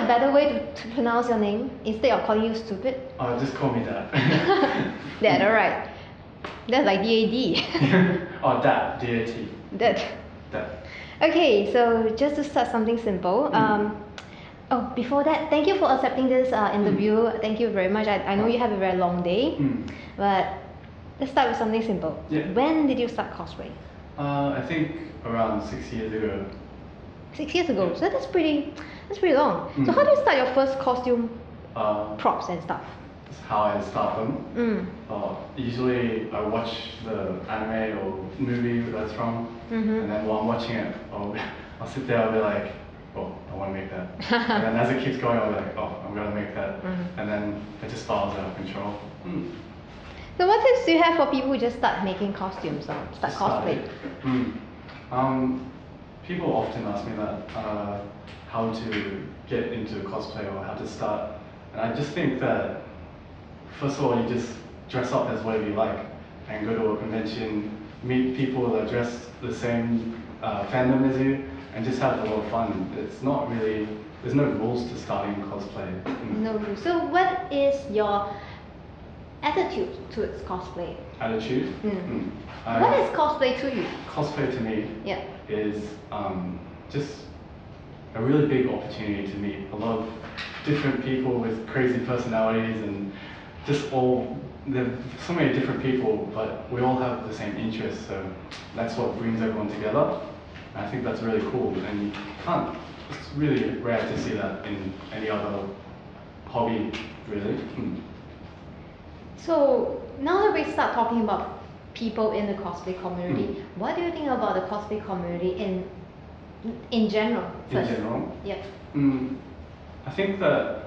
a better way to pronounce your name instead of calling you stupid? Just call me Dad. Dad, alright. That's like DAD. Oh, Dad, D-A-T. Dad. Dad. Okay, so just to start something simple. Before that, thank you for accepting this interview. Thank you very much. I know you have a very long day, but let's start with something simple. Yeah. When did you start cosplay? I think around 6 years ago. 6 years ago. So that's pretty long. So how do you start your first costume props and stuff? That's how I start them. Usually I watch the anime or movie that's from, and then while I'm watching it, I'll sit there, I'll be like, oh, I want to make that. And then as it keeps going, I'll be like, oh, I'm going to make that. And then it just spirals out of control. So what tips do you have for people who just start making costumes or start cosplay? People often ask me that, how to get into cosplay or how to start. And I just think that, first of all, you just dress up as whatever you like and go to a convention, meet people that dress the same fandom as you, and just have a lot of fun. It's not really, there's no rules to starting cosplay. No rules. So what is your attitude towards cosplay? Attitude? What is cosplay to you? Cosplay to me is just a really big opportunity to meet a lot of different people with crazy personalities, and just there's so many different people, but we all have the same interests, so that's what brings everyone together. I think that's really cool, and it's really rare to see that in any other hobby, really. So now that we start talking about people in the cosplay community, what do you think about the cosplay community in general? In general? Yep. I think that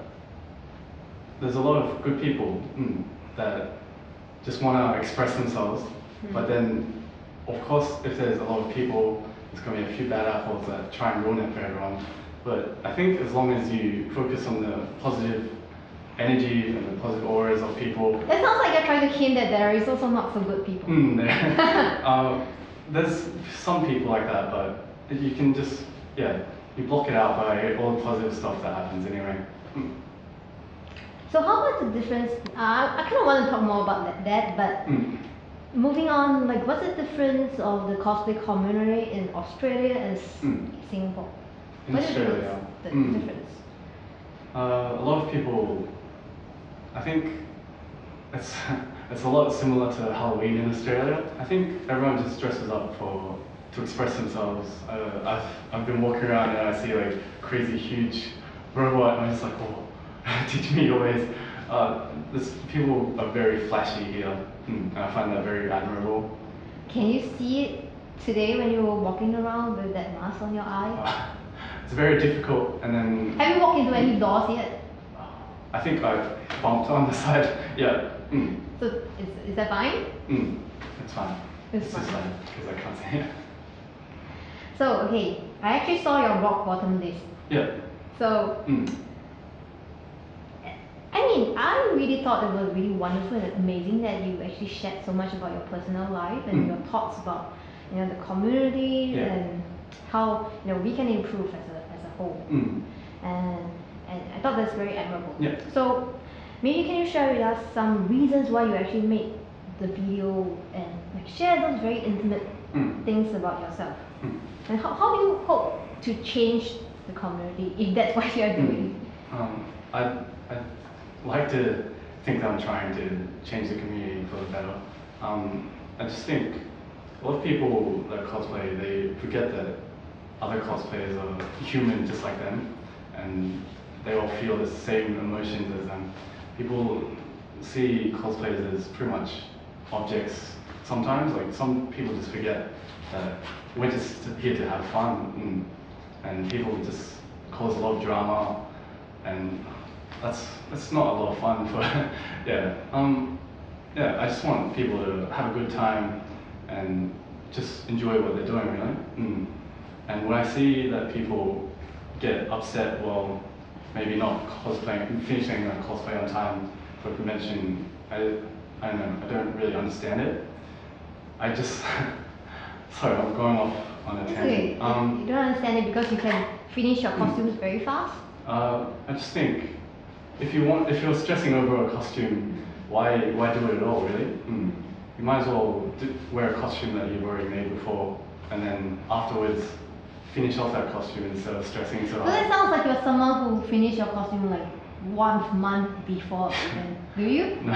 there's a lot of good people that just want to express themselves, but then, of course, if there's a lot of people, there's going to be a few bad apples that try and ruin it for everyone. But I think as long as you focus on the positive energy and the positive auras of people. It sounds like you're trying to hint that there is also not so good people. There's some people like that, but you can just, you block it out by all the positive stuff that happens anyway. So how about the difference? I kind of want to talk more about that, but moving on, like what's the difference of the cosplay community in Australia and Singapore? In Australia, the difference? A lot of people, I think it's a lot similar to Halloween in Australia. I think everyone just dresses up to express themselves. I've been walking around and I see like crazy huge robot, and I'm just like, oh, teach me your ways. People are very flashy here, and I find that very admirable. Can you see it today when you were walking around with that mask on your eye? It's very difficult, and then... Have you walked into any doors yet? I think I've bumped on the side, yeah. So is that fine? It's fine. It's fine. Just like, because I can't see it. So, okay, I actually saw your rock bottom list. Yeah. So, I mean, I really thought it was really wonderful and amazing that you actually shared so much about your personal life and your thoughts about, the community and how, we can improve as a whole. And I thought that's very admirable. Yeah. So, maybe can you share with us some reasons why you actually made the video and share those very intimate things about yourself? And how do you hope to change the community if that's what you're doing? I'd like to think that I'm trying to change the community for the better. I just think a lot of people that cosplay, they forget that other cosplayers are human just like them, and they all feel the same emotions as them. People see cosplayers as pretty much objects sometimes. Like some people just forget that we're just here to have fun, and people just cause a lot of drama, and that's not a lot of fun for I just want people to have a good time and just enjoy what they're doing, really. And when I see that people get upset while maybe not finishing a cosplay on time for a convention, I don't know, I don't really understand it. I just sorry, I'm going off on a tangent. You don't understand it because you can finish your costumes very fast? I just think if you're stressing over a costume, why do it at all, really? You might as well wear a costume that you've already made before, and then afterwards finish off that costume instead of stressing so hard. So it sounds like you're someone who finished your costume like 1 month before even. Do you? No,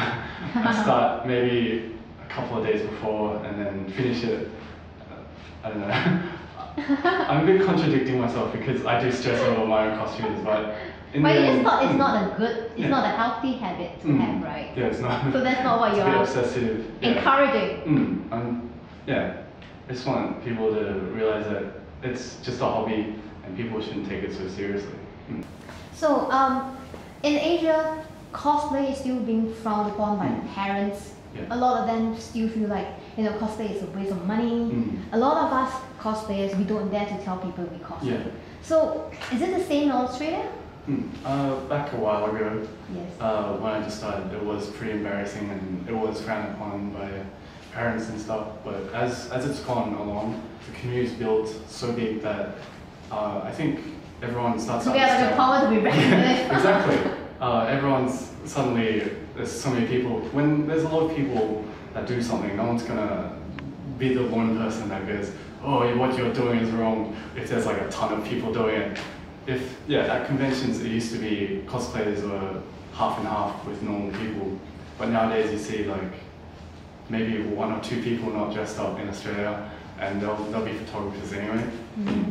I start maybe a couple of days before and then finish it. I don't know. I'm a bit contradicting myself because I do stress over my own costumes, but in but the you end, just thought it's not a good, it's not a healthy habit to have, right? Yeah, it's not. So that's not what it's you're a bit obsessive. encouraging. Yeah, I just want people to realize that it's just a hobby and people shouldn't take it so seriously. So, in Asia, cosplay is still being frowned upon by parents. Yeah. A lot of them still feel like, cosplay is a waste of money. A lot of us cosplayers, we don't dare to tell people we cosplay. Yeah. So, is it the same in Australia? Back a while ago, Yes. when I just started, it was pretty embarrassing and it was frowned upon by parents and stuff. But as it's gone along, the community's built so big that I think everyone starts to We have the understand. power to be reckoned. Exactly. Everyone's suddenly, there's so many people. When there's a lot of people that do something, no one's gonna be the one person that goes, oh, what you're doing is wrong, if there's like a ton of people doing it. At conventions it used to be cosplayers were half and half with normal people, but nowadays you see like maybe 1 or 2 people not dressed up in Australia, and they'll be photographers anyway.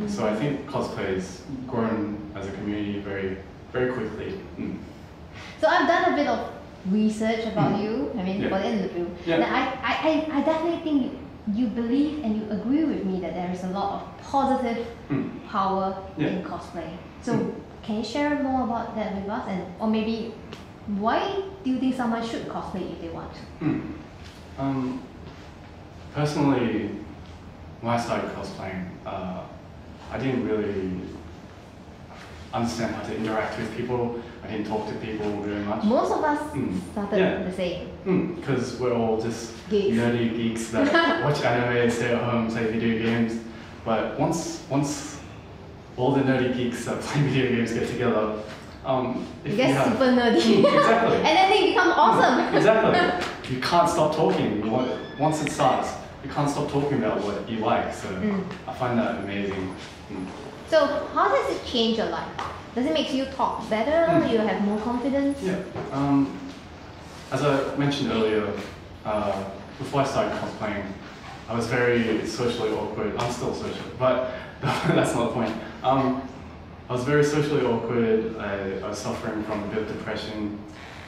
So I think cosplay's grown as a community very, very quickly. So I've done a bit of research about you, for the interview. Yeah. And I definitely think you believe and you agree with me that there is a lot of positive power in cosplay. So can you share more about that with us, or maybe why do you think someone should cosplay if they want to? Personally, when I started cosplaying, I didn't really understand how to interact with people. I didn't talk to people very much. Most of us started the same. Because we're all just Geeks. nerdy geeks that watch anime, stay at home, play video games. But once all the nerdy geeks that play video games get together, You get super nerdy. Exactly. And then they become awesome. Exactly. You can't stop talking. Once it starts, you can't stop talking about what you like. So I find that amazing. So how does it change your life? Does it make you talk better? You have more confidence? Yeah. As I mentioned earlier, before I started cosplaying, I was very socially awkward. I'm still social, but that's not the point. I was very socially awkward. I was suffering from a bit of depression,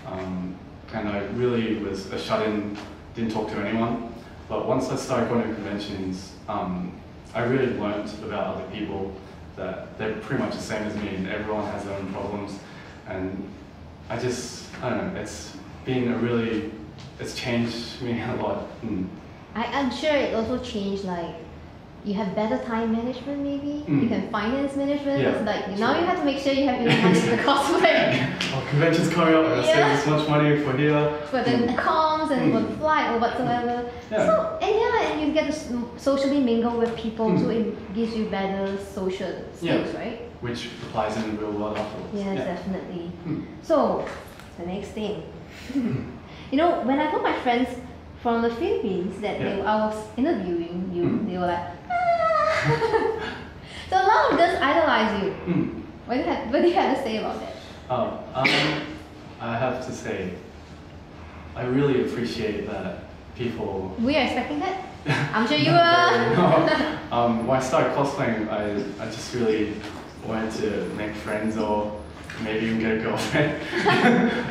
and I really was a shut-in, didn't talk to anyone. But once I started going to conventions, I really learned about other people, that they're pretty much the same as me and everyone has their own problems. And I don't know, it's changed me a lot. I'm sure it also changed, like, you have better time management maybe? You can finance management? Yeah, It's like, now you have to make sure you have enough money for the cosplay. Oh, conventions coming up, I'm saving this much money for here. For the comms and for the flight or whatsoever. Yeah. So, and you get to socially mingle with people, so it gives you better social skills, right? Which applies in the real world afterwards. Yes, definitely. So, the next thing. When I told my friends from the Philippines that I was interviewing you, they were like, So a lot of girls idolize you. What do you have to say about that? I have to say, I really appreciate that people... Were you expecting that? I'm sure you were. When I started cosplaying, I just really wanted to make friends or maybe even get a girlfriend.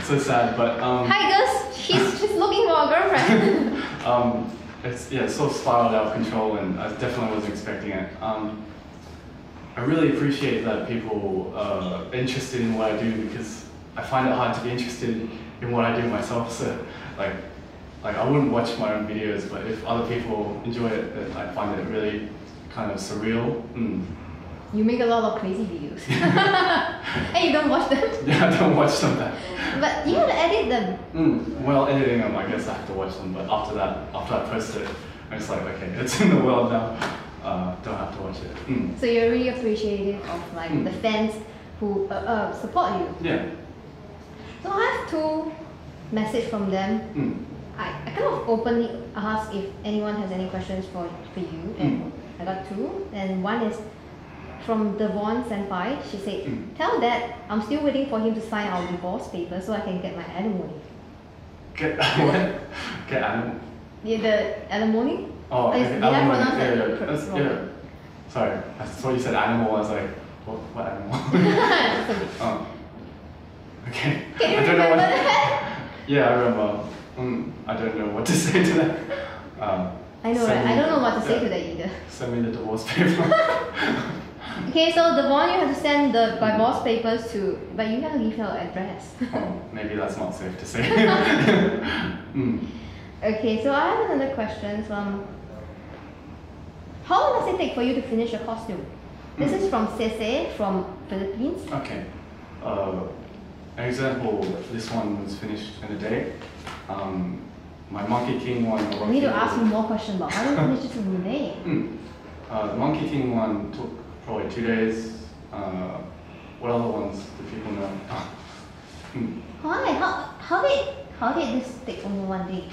So sad, but... Hi girls, she's looking for a girlfriend. It's sort of spiraled out of control, and I definitely wasn't expecting it. I really appreciate that people are interested in what I do, because I find it hard to be interested in what I do myself. So, like I wouldn't watch my own videos, but if other people enjoy it, then I find it really kind of surreal. You make a lot of crazy videos. And you don't watch them? Yeah, I don't watch them. But you have to edit them. Well, editing them, I guess I have to watch them, but after I post it, I'm just like, okay, it's in the world now. Don't have to watch it. So you're really appreciative of the fans who support you. Yeah. So I have two messages from them. I kind of openly asked if anyone has any questions for you, and I got two. And one is from Devon Senpai. She said, "Tell Dad I'm still waiting for him to sign our divorce papers so I can get my alimony." Get what? Get alimony? Yeah, the alimony. Oh, did I pronounce that wrong? yeah. Sorry, I thought you said animal. I was like, what animal? Oh. Okay. Can you I don't know remember what. that? Yeah, I remember. I don't know what to say to that. I know, right? I don't know what to say to that either. Send me the divorce paper. Okay, so Devon, you have to send the divorce papers to, but you have to leave your address. Oh, maybe that's not safe to say. Okay, so I have another question. How long does it take for you to finish your costume? This is from Cece from Philippines. Okay. An example, this one was finished in a day. My Monkey King one. I need to ask you more questions about how do you finish this in a day? The Monkey King one took probably 2 days. What other ones do people know? Why? How did this take only 1 day?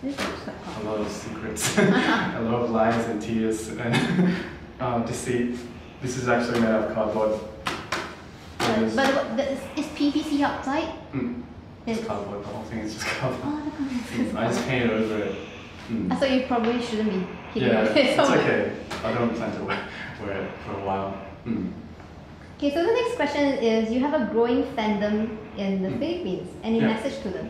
This looks quite hard. A lot of secrets, a lot of lies and tears and deceit. This is actually made out of cardboard. But is PVC outside? It's cardboard, the whole thing is just cardboard. Oh, I just painted over it. I thought you probably shouldn't be hitting Yeah, it. it's okay. I don't plan to wear it for a while. Okay, so the next question is, you have a growing fandom in the Philippines. Any Yeah. message to them?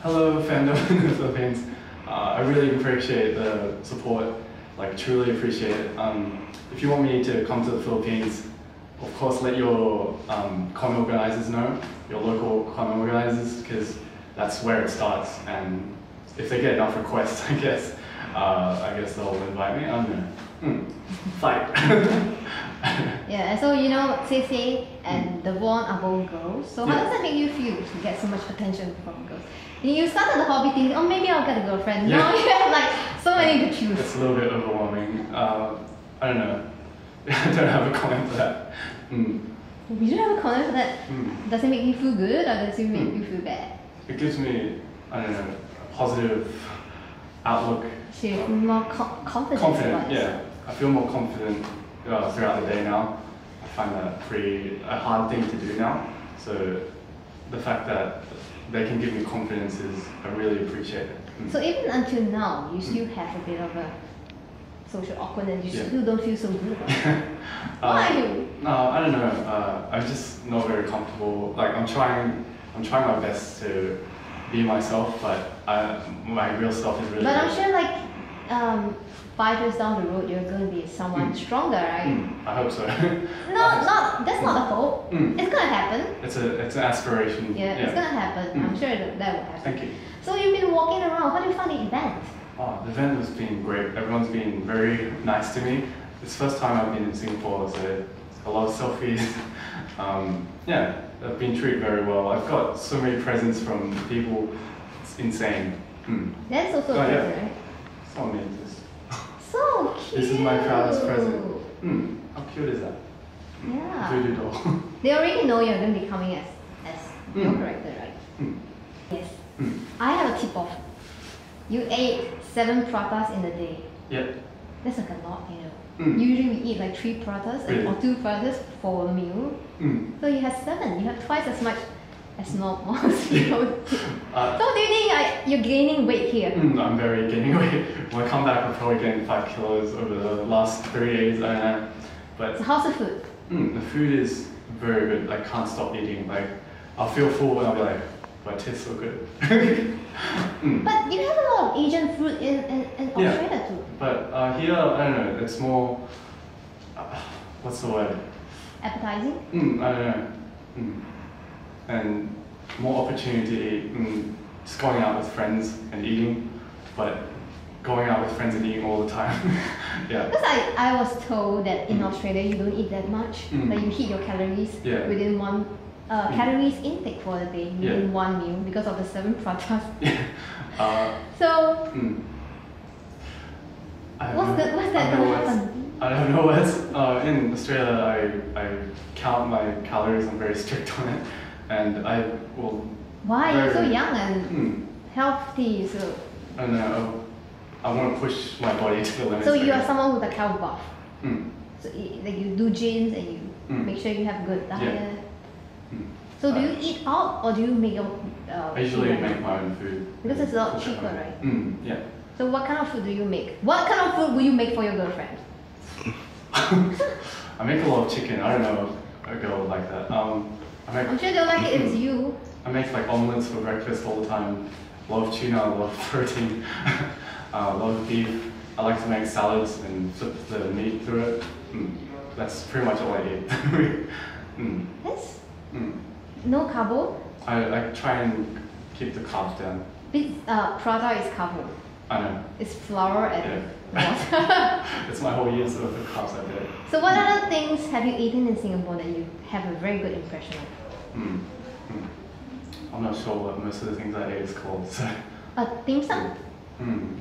Hello, fandom in the Philippines. I really appreciate the support, like truly appreciate it. If you want me to come to the Philippines, of course let your con organizers know, your local con organizers, because that's where it starts. And if they get enough requests, I guess they'll invite me. I don't know. Fight. Yeah, so you know, Cece and Devon are both girls. So how does that make you feel to get so much attention from girls? You started the hobby thinking, oh, maybe I'll get a girlfriend. Yeah. Now you have like so many to choose. It's a little bit overwhelming. I don't know. I don't have a comment for that. You don't have a comment for that? Does it make you feel good or does it make you feel bad? It gives me, I don't know, a positive outlook. So you feel more confident. Confident, yeah. I feel more confident throughout the day now. I find that a hard thing to do now. So the fact that they can give me confidence I really appreciate it. So even until now, you still have a bit of a social awkwardness. You still don't feel so good about it. Why? No, I don't know. I'm just not very comfortable. Like I'm trying my best to be myself, but my real self is really. But I'm sure, like 5 years down the road, you're going to be someone stronger, right? I hope so. That's not a hope. It's gonna happen. It's an aspiration. Yeah, it's gonna happen. I'm sure that will happen. Thank you. So you've been walking around. How do you find the event? Oh, the event has been great. Everyone's been very nice to me. It's the first time I've been in Singapore, so a lot of selfies. Yeah, I've been treated very well. I've got so many presents from people. It's insane. That's also a present, right? So amazing. So cute. This is my proudest present. How cute is that? Yeah. Voodoo doll. They already know you're going to be coming as your character, right? Yes. I have a tip-off. You ate 7 pratas in a day. Yeah. That's like a lot, you know. Usually we eat like 3 pratas or 2 pratas for a meal. So you have 7. You have twice as much as normal. So do you think you're gaining weight here? I'm very gaining weight. When I come back, I'll probably gain 5 kilos over the last 3 days. I don't know. But so how's the food? The food is very good. I can't stop eating. Like I'll feel full and I'll be like, but it tastes so good. But you have a lot of Asian food in Australia too. But here, I don't know. It's more. What's the word? Appetizing? I don't know. And more opportunity just going out with friends and eating, but going out with friends and eating all the time. Yeah. Because I was told that in Australia you don't eat that much, that you hit your calories within one calories intake for the day within one meal because of the 7 pratas. Yeah. So what's that gonna happen? I don't know what's in Australia. I count my calories. I'm very strict on it, and I will. Why? You're so young and healthy, so. And I want to push my body to the limit. So you are someone who's a cow buff. Mm. So like you do gyms and you make sure you have good diet. So do you eat out or do you make your I usually make my own food. Because it's a lot cheaper, right? Yeah. So what kind of food do you make? What kind of food will you make for your girlfriend? I make a lot of chicken. I don't know a girl like that. I'm sure they'll like it if it's you. I make like omelets for breakfast all the time. A lot of tuna, a lot of protein, a lot of beef. I like to make salads and flip the meat through it. That's pretty much all I eat. Yes. No carbo. I try and keep the carbs down. This prata is carbo. I know. It's flour and water. It's my whole year's worth of carbs I get. So what other things have you eaten in Singapore that you have a very good impression of? I'm not sure what most of the things I ate is called. So. Dim sum?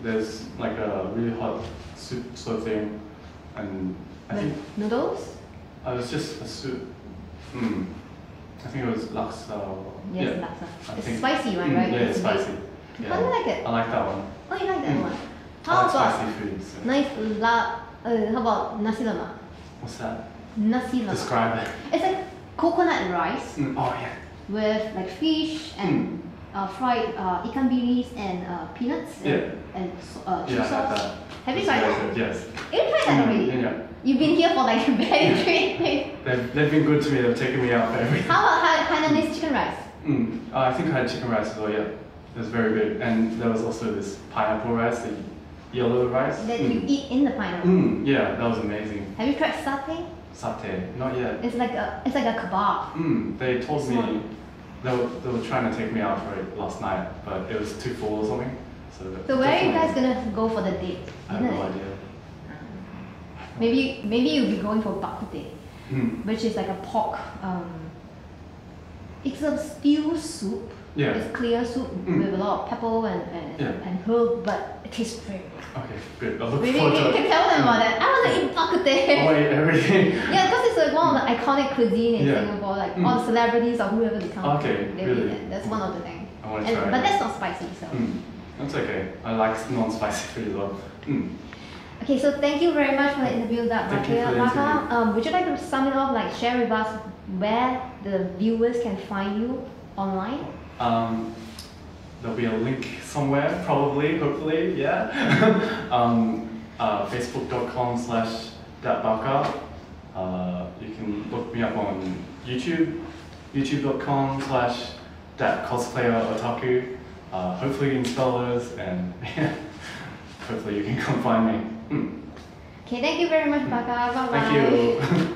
There's like a really hot soup sort of thing, and I think noodles? It was just a soup. I think it was laksa. Yes, yeah. laksa. It's spicy one, right? Yeah, it's spicy. Yeah. How do you like it? I like that one. Oh, you like that one? I How like about spicy food. So. how about nasi lemak? What's that? Nasi lemak. Describe it. It's like coconut rice Oh yeah. with like fish and fried ikan bilis and peanuts and chili sauce. Have you tried that? Yes. You tried that already? Yeah. You've been here for like barely 3 days. They've been good to me. They've taken me out for everything. How about Hainanese chicken rice? I think I had chicken rice as well. Yeah, it was very good. And there was also this pineapple rice, the yellow rice. That you eat in the pineapple. Yeah, that was amazing. Have you tried satay? Satay, not yet. It's like a kebab. They told me they were trying to take me out for it last night, but it was too full or something. So where are you guys gonna go for the date? I have no idea. Maybe you'll be going for bak kut teh, which is like a pork. It's a stew soup. Yeah. It's clear soup with a lot of pepper and herb, but it tastes very good. Okay, good. I'll look Maybe forward you to it. can tell them about that. I want to eat bak kut teh. Oh wait, everything. Yeah, because it's like one of the iconic cuisine in Singapore. Like all the celebrities or whoever they come. Okay, they really? eat that. That's one of the things. I want to try. But that's not spicy, so. That's okay. I like non-spicy food as well. Okay, so thank you very much for the interview, Dat-baka. Would you like to sum it up, like share with us where the viewers can find you online? There'll be a link somewhere, probably, hopefully, yeah. Facebook.com/Dat-baka. You can look me up on YouTube, youtube.com/Dat-cosplayer hopefully you can spell those, and hopefully you can come find me. Okay, thank you very much, Baka. Bye bye. Thank you.